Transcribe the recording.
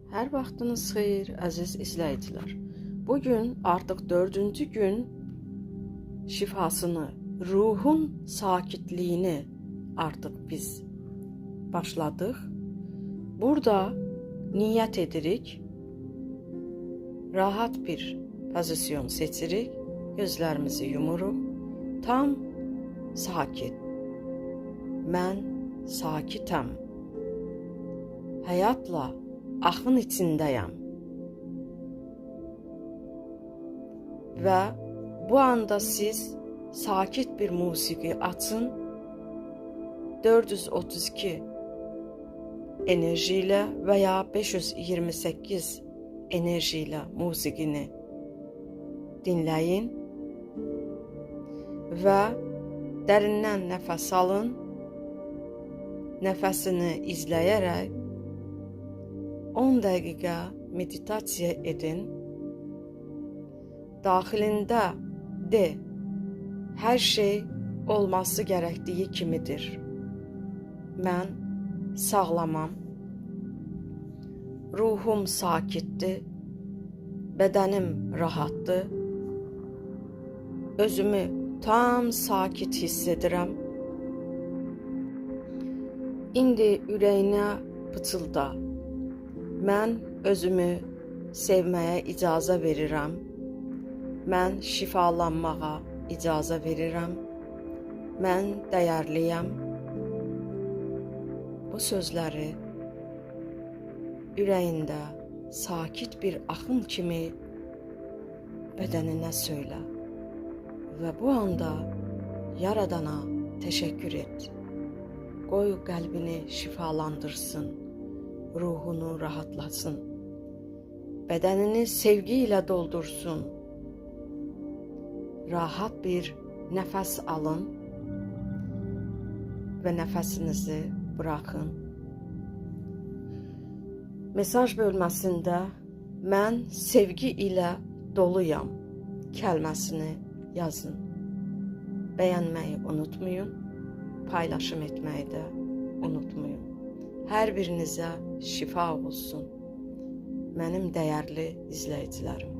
Hər vaxtınız xeyir, əziz izləyicilər. Bugün artıq 4-cü gün şifasını, ruhun sakitliyini artıq biz başladıq. Burada niyyət edirik, rahat bir pozisyon seçirik, gözlərimizi yumuruq, tam sakit. Mən sakitəm, həyatla axın içindəyəm və bu anda siz sakit bir musiqi açın, 432 enerji ilə və ya 528 enerji ilə musiqini dinləyin və dərindən nəfəs alın, nəfəsini izləyərək 10 dəqiqə meditasiya edin. Daxilində de, hər şey olması gərəkdiyi kimidir. Mən sağlamam, ruhum sakitdir, bədənim rahatdır, özümü tam sakit hiss edirəm. İndi ürəyinə pıçılda. Mən özümü sevməyə icazə verirəm. Mən şifalanmağa icazə verirəm. Mən dəyərliyəm. Bu sözləri ürəyində sakit bir axın kimi bədəninə söylə və bu anda Yaradana təşəkkür et. Qoy qəlbini şifalandırsın, ruhunu rahatlasın, bədənini sevgi ilə doldursun. Rahat bir nəfəs alın və nəfəsinizi buraxın. Mesaj bölməsində mən sevgi ilə doluyam kəlməsini yazın. Bəyənməyi unutmayın, paylaşım etməyi də unutmayın. Hər birinizə şifa olsun, mənim dəyərli izləyicilərim.